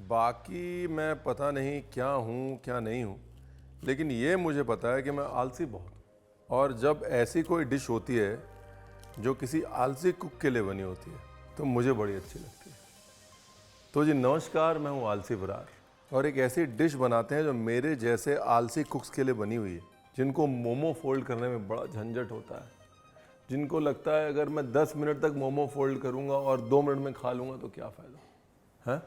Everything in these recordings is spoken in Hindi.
बाकी मैं पता नहीं क्या हूँ क्या नहीं हूँ, लेकिन ये मुझे पता है कि मैं आलसी बहुत हूँ। और जब ऐसी कोई डिश होती है जो किसी आलसी कुक के लिए बनी होती है तो मुझे बड़ी अच्छी लगती है। तो जी नमस्कार, मैं हूँ आलसी बरार और एक ऐसी डिश बनाते हैं जो मेरे जैसे आलसी कुक्स के लिए बनी हुई है, जिनको मोमो फोल्ड करने में बड़ा झंझट होता है, जिनको लगता है अगर मैं 10 मिनट तक मोमो फोल्ड करूँगा और 2 मिनट में खा लूँगा तो क्या फ़ायदा है।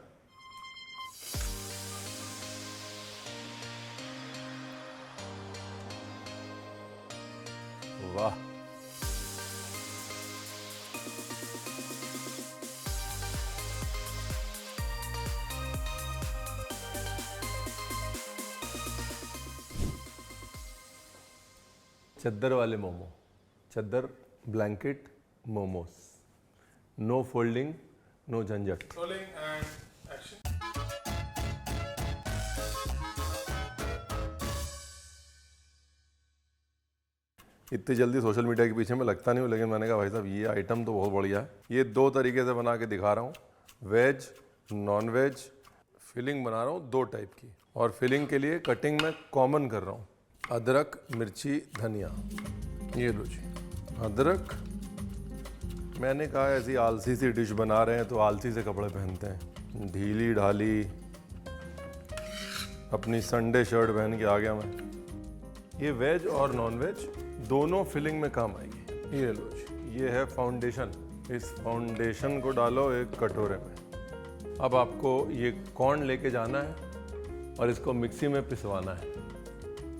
वाह, चद्दर वाले मोमो, चद्दर blanket momos, no folding, no झंझट। इतनी जल्दी सोशल मीडिया के पीछे मैं लगता नहीं हूँ, लेकिन मैंने कहा भाई साहब ये आइटम तो बहुत बढ़िया है। ये 2 तरीके से बना के दिखा रहा हूँ, वेज नॉन वेज। फिलिंग बना रहा हूँ 2 टाइप की, और फिलिंग के लिए कटिंग में कॉमन कर रहा हूँ, अदरक, मिर्ची, धनिया। ये लो जी अदरक। मैंने कहा ऐसी आलसी सी डिश बना रहे हैं तो आलसी से कपड़े पहनते हैं, ढीली ढाली अपनी संडे शर्ट पहन के आ गया मैं। ये वेज और नॉन वेज दोनों फिलिंग में काम आएगी। ये लो जी, ये है फाउंडेशन। इस फाउंडेशन को डालो एक कटोरे में। अब आपको ये कॉर्न लेके जाना है और इसको मिक्सी में पिसवाना है।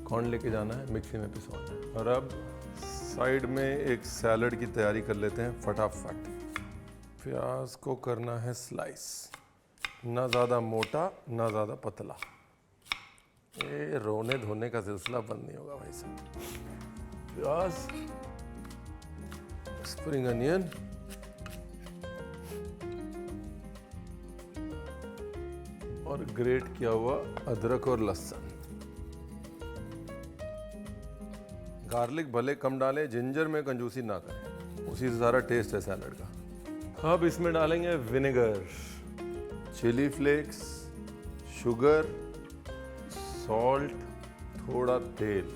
कॉर्न लेके जाना है, मिक्सी में पिसवाना है। और अब साइड में एक सैलड की तैयारी कर लेते हैं फटाफट। प्याज को करना है स्लाइस, ना ज़्यादा मोटा ना ज़्यादा पतला। ये रोने धोने का सिलसिला बंद नहीं होगा भाई साहब। प्याज, स्प्रिंग अनियन, और ग्रेट किया हुआ अदरक और लहसुन। गार्लिक भले कम डालें, जिंजर में कंजूसी ना करें, उसी से सारा टेस्ट है सैलड का। अब इसमें डालेंगे vinegar, chilli flakes, sugar, salt, थोड़ा तेल,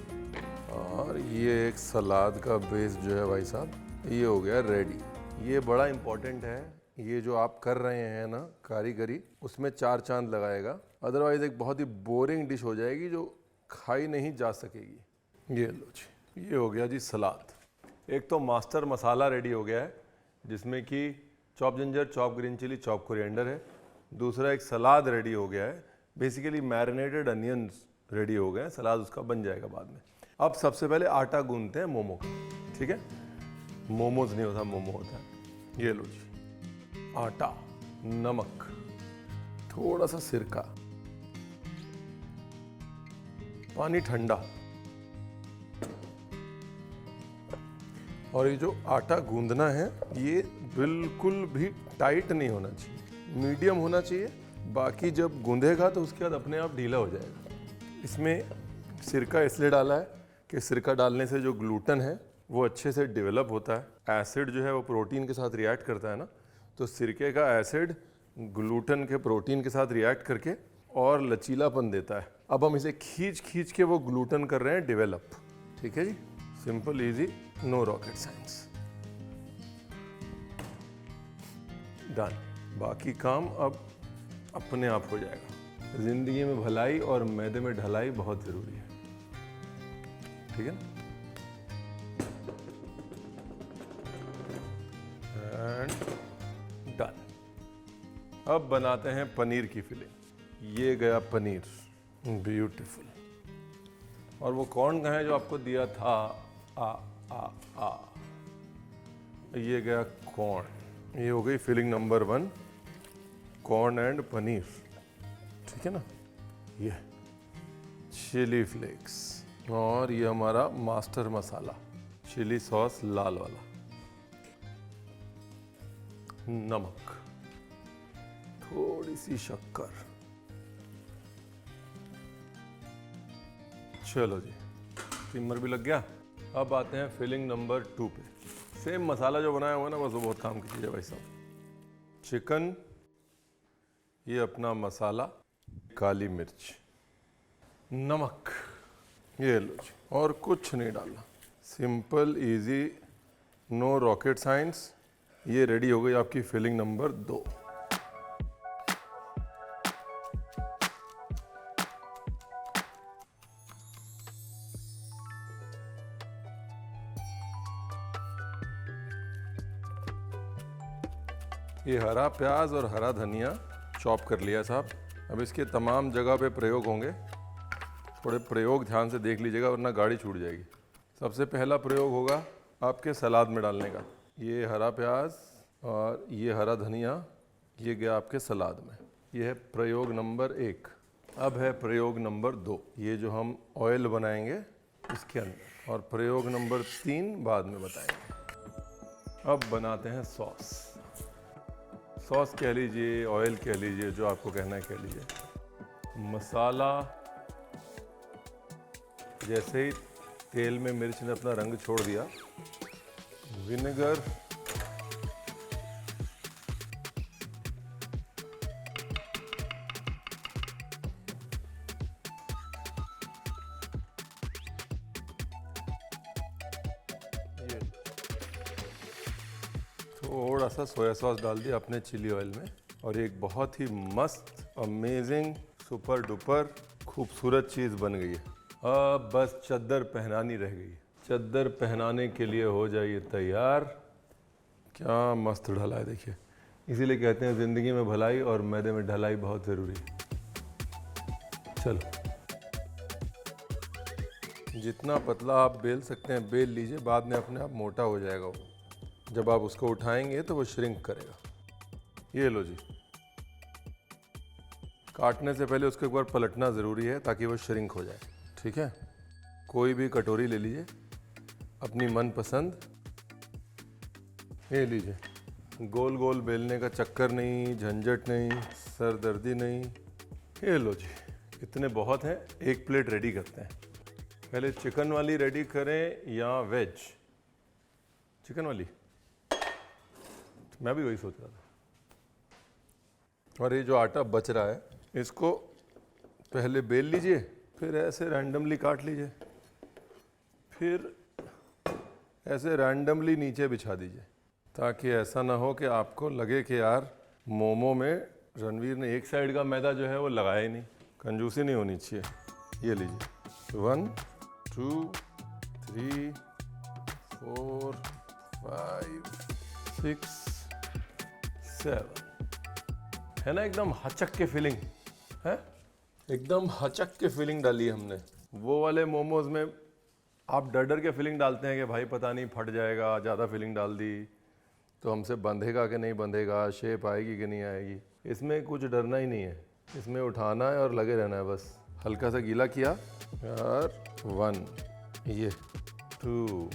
और ये एक सलाद का बेस जो है भाई साहब, ये हो गया रेडी। ये बड़ा इम्पोर्टेंट है, ये जो आप कर रहे हैं ना कारीगरी, उसमें 4 चांद लगाएगा, अदरवाइज एक बहुत ही बोरिंग डिश हो जाएगी जो खाई नहीं जा सकेगी। ये लो जी, ये हो गया जी सलाद। एक तो मास्टर मसाला रेडी हो गया है, जिसमें कि chop ginger, chop green chilli, chop coriander है। दूसरा एक सलाद रेडी हो गया है, बेसिकली मैरिनेटेड अनियंस रेडी हो गए हैं, सलाद उसका बन जाएगा बाद में। अब सबसे पहले आटा गूंथते हैं मोमो का, ठीक है। मोमोज नहीं होता, मोमो होता है। ये लो जी, आटा, नमक, थोड़ा सा सिरका, पानी ठंडा, और ये जो आटा गूंदना है ये बिल्कुल भी टाइट नहीं होना चाहिए, मीडियम होना चाहिए। बाकी जब गूंदेगा तो उसके बाद अपने आप ढीला हो जाएगा। इसमें सिरका इसलिए डाला है कि सिरका डालने से जो ग्लूटन है वो अच्छे से डेवलप होता है। एसिड जो है वो प्रोटीन के साथ रिएक्ट करता है ना, तो सिरके का एसिड ग्लूटन के प्रोटीन के साथ रिएक्ट करके और लचीलापन देता है। अब हम इसे खींच खींच के वो ग्लूटन कर रहे हैं डेवलप, ठीक है जी। Simple, easy, no rocket science. Done. बाकी काम अब अपने आप हो जाएगा। जिंदगी में भलाई और मैदे में ढलाई बहुत जरूरी है, ठीक है ना। And done. अब बनाते हैं पनीर की फिलिंग। ये गया पनीर, ब्यूटीफुल। और वो कौन कहाँ है जो आपको दिया था, आ आ आ, ये गया कॉर्न। ये हो गई filling number 1, corn and paneer, ठीक है ना। ये चिली फ्लेक्स, और ये हमारा मास्टर मसाला, चिली सॉस लाल वाला, नमक, थोड़ी सी शक्कर। चलो जी, सिमर भी लग गया। अब आते हैं फिलिंग नंबर 2 पे। सेम मसाला जो बनाया हुआ ना, बस वो बहुत काम की चीज़ है भाई साहब। चिकन, ये अपना मसाला, काली मिर्च, नमक, ये लो जी, और कुछ नहीं डालना। Simple easy, no rocket science. ये रेडी हो गई आपकी फिलिंग नंबर 2। ये हरा प्याज और हरा धनिया चॉप कर लिया साहब। अब इसके तमाम जगह पे प्रयोग होंगे, थोड़े प्रयोग ध्यान से देख लीजिएगा वरना गाड़ी छूट जाएगी। सबसे पहला प्रयोग होगा आपके सलाद में डालने का। ये हरा प्याज और ये हरा धनिया, ये गया आपके सलाद में। ये है प्रयोग नंबर 1। अब है प्रयोग नंबर 2, ये जो हम ऑयल बनाएंगे इसके अंदर, और प्रयोग नंबर 3 बाद में बताएंगे। अब बनाते हैं सॉस। सॉस कह लीजिए, ऑयल कह लीजिए, जो आपको कहना है कह लीजिए। मसाला, जैसे ही तेल में मिर्च ने अपना रंग छोड़ दिया, विनेगर, थोड़ा सा सोया सॉस डाल दिया अपने चिली ऑयल में, और एक बहुत ही मस्त, अमेजिंग, सुपर डुपर खूबसूरत चीज़ बन गई है। अब बस चद्दर पहनानी रह गई। चद्दर पहनाने के लिए हो जाइए तैयार। क्या मस्त ढला है देखिए। इसीलिए कहते हैं ज़िंदगी में भलाई और मैदे में ढलाई बहुत ज़रूरी है। चलो, जितना पतला आप बेल सकते हैं बेल लीजिए, बाद में अपने आप मोटा हो जाएगा वो। जब आप उसको उठाएंगे तो वो श्रिंक करेगा। ये लो जी। काटने से पहले उसको एक बार पलटना ज़रूरी है ताकि वो श्रिंक हो जाए। ठीक है, कोई भी कटोरी ले लीजिए अपनी मनपसंद। ये लीजिए, गोल गोल बेलने का चक्कर नहीं, झंझट नहीं, सर दर्दी नहीं। ये लो जी, इतने बहुत हैं। एक प्लेट रेडी करते हैं। पहले चिकन वाली रेडी करें या वेज? चिकन वाली, मैं भी वही सोच रहा था। और ये जो आटा बच रहा है इसको पहले बेल लीजिए, फिर ऐसे रैंडमली काट लीजिए, फिर ऐसे रैंडमली नीचे बिछा दीजिए, ताकि ऐसा ना हो कि आपको लगे कि यार मोमो में रणवीर ने एक साइड का मैदा जो है वो लगाया ही नहीं। कंजूसी नहीं होनी चाहिए। ये लीजिए, 1 2 3 4 5 6 7, है ना एकदम हचक के फीलिंग है, एकदम हचक के फीलिंग डाली हमने। वो वाले मोमोज में आप डर डर के फीलिंग डालते हैं कि भाई पता नहीं फट जाएगा, ज़्यादा फीलिंग डाल दी तो हमसे बंधेगा कि नहीं बंधेगा, शेप आएगी कि नहीं आएगी। इसमें कुछ डरना ही नहीं है, इसमें उठाना है और लगे रहना है बस। हल्का सा गीला किया और 1, ये 2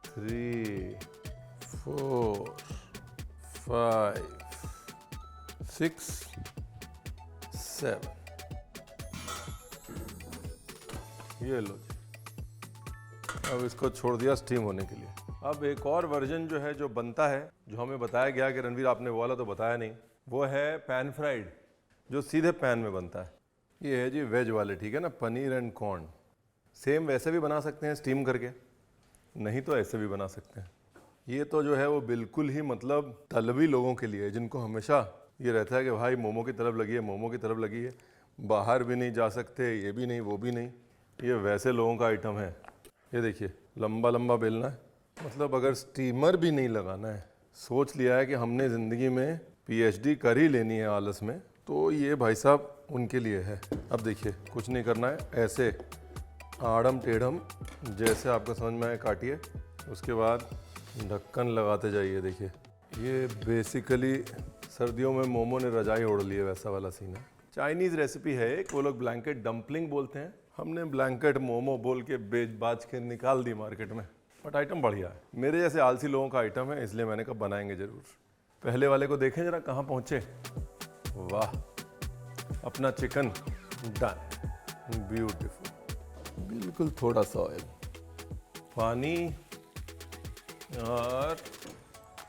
3 4 5 6 7, ये लो। अब इसको छोड़ दिया स्टीम होने के लिए। अब एक और वर्जन जो है जो बनता है, जो हमें बताया गया कि रणवीर आपने वो वाला तो बताया नहीं, वो है पैन फ्राइड, जो सीधे पैन में बनता है। ये है जी वेज वाले, ठीक है ना, पनीर एंड कॉर्न। सेम वैसे भी बना सकते हैं स्टीम करके, नहीं तो ऐसे भी बना सकते हैं। ये तो जो है वो बिल्कुल ही मतलब तलबी लोगों के लिए, जिनको हमेशा ये रहता है कि भाई मोमो की तरफ लगी है, मोमो की तरफ लगी है, बाहर भी नहीं जा सकते, ये भी नहीं वो भी नहीं। ये वैसे लोगों का आइटम है। ये देखिए, लंबा लंबा बेलना है, मतलब अगर स्टीमर भी नहीं लगाना है, सोच लिया है कि हमने ज़िंदगी में पीएचडी कर ही लेनी है आलस में, तो ये भाई साहब उनके लिए है। अब देखिए, कुछ नहीं करना है, ऐसे आड़म टेढ़म जैसे आपको समझ में आए काटिए, उसके बाद ढक्कन लगाते जाइए। देखिए, ये बेसिकली सर्दियों में मोमो ने रजाई ओढ़ ली है, वैसा वाला सीन है। चाइनीज़ रेसिपी है एक, वो लोग ब्लैंकेट डंपलिंग बोलते हैं, हमने ब्लैंकेट मोमो बोल के बेच बाज के निकाल दी मार्केट में। बट आइटम बढ़िया है, मेरे जैसे आलसी लोगों का आइटम है, इसलिए मैंने कहा बनाएंगे ज़रूर। पहले वाले को देखें जरा कहाँ पहुँचे। वाह, अपना चिकन डन, ब्यूटीफुल। बिल्कुल थोड़ा सा ऑयल, पानी, और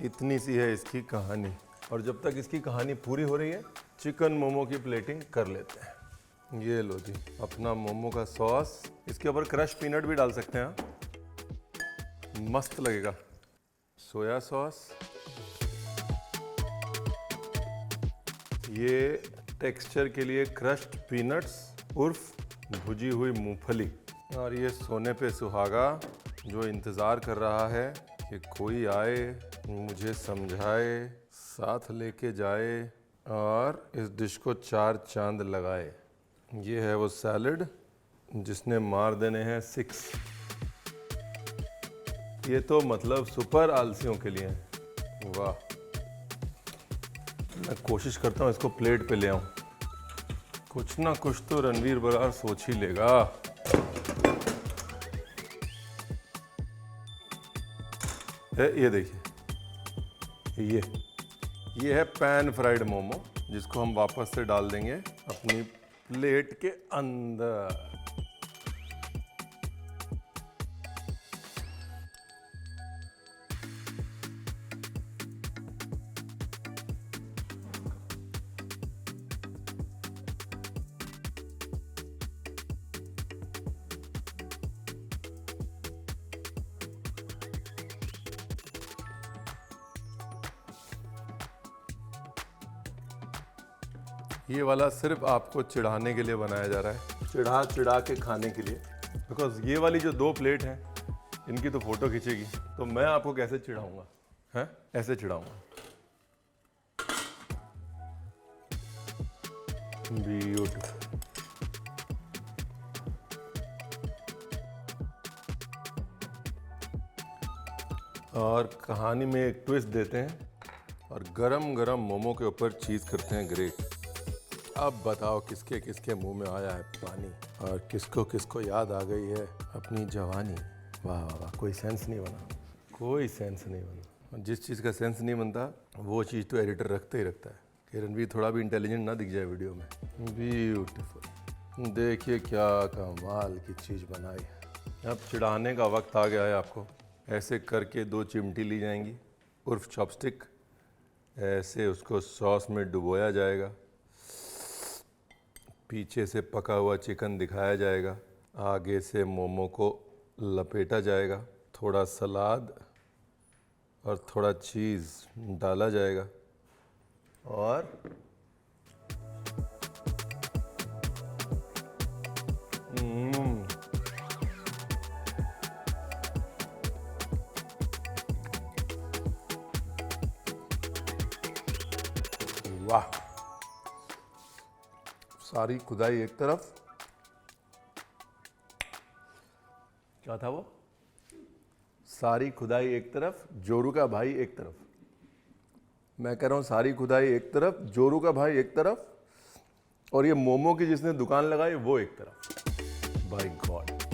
इतनी सी है इसकी कहानी। और जब तक इसकी कहानी पूरी हो रही है, चिकन मोमो की प्लेटिंग कर लेते हैं। ये लो जी अपना मोमो का सॉस। इसके ऊपर क्रश पीनट भी डाल सकते हैं, मस्त लगेगा। सोया सॉस, ये टेक्सचर के लिए क्रश्ड पीनट्स उर्फ भुजी हुई मूंगफली, और ये सोने पे सुहागा जो इंतज़ार कर रहा है कि कोई आए, मुझे समझाए, साथ लेके जाए और इस डिश को 4 चांद लगाए। ये है वो सैलड जिसने मार देने हैं 6। ये तो मतलब सुपर आलसियों के लिए है। वाह, मैं कोशिश करता हूँ इसको प्लेट पे ले आऊँ। कुछ ना कुछ तो रणवीर बरार सोच ही लेगा। ये देखिए, ये है पैन फ्राइड मोमो जिसको हम वापस से डाल देंगे अपनी प्लेट के अंदर। ये वाला सिर्फ आपको चिढ़ाने के लिए बनाया जा रहा है, चिढ़ा चिढ़ा के खाने के लिए। बिकॉज ये वाली जो 2 प्लेट हैं इनकी तो फोटो खींचेगी, तो मैं आपको कैसे चिढ़ाऊंगा? हैं, ऐसे चिढ़ाऊंगा। ब्यूटीफुल। और कहानी में एक ट्विस्ट देते हैं और गरम गरम मोमो के ऊपर चीज़ करते हैं ग्रेट। अब बताओ किसके किसके मुंह में आया है पानी और किसको किसको याद आ गई है अपनी जवानी। वाह वाह वाह, कोई सेंस नहीं बना, कोई सेंस नहीं बना। जिस चीज़ का सेंस नहीं बनता वो चीज़ तो एडिटर रखता ही रखता है कि रणवीर थोड़ा भी इंटेलिजेंट ना दिख जाए वीडियो में। ब्यूटीफुल, देखिए क्या कमाल की चीज़ बनाई है। अब चिढ़ाने का वक्त आ गया है आपको। ऐसे करके 2 चिमटी ली जाएंगी उर्फ चॉपस्टिक, ऐसे उसको सॉस में डुबोया जाएगा, पीछे से पका हुआ चिकन दिखाया जाएगा, आगे से मोमो को लपेटा जाएगा, थोड़ा सलाद और थोड़ा चीज़ डाला जाएगा और वाह, सारी खुदाई एक तरफ। क्या था वो? सारी खुदाई एक तरफ, जोरू का भाई एक तरफ। मैं कह रहा हूँ सारी खुदाई एक तरफ, जोरू का भाई एक तरफ, और ये मोमो की जिसने दुकान लगाई वो एक तरफ। By God.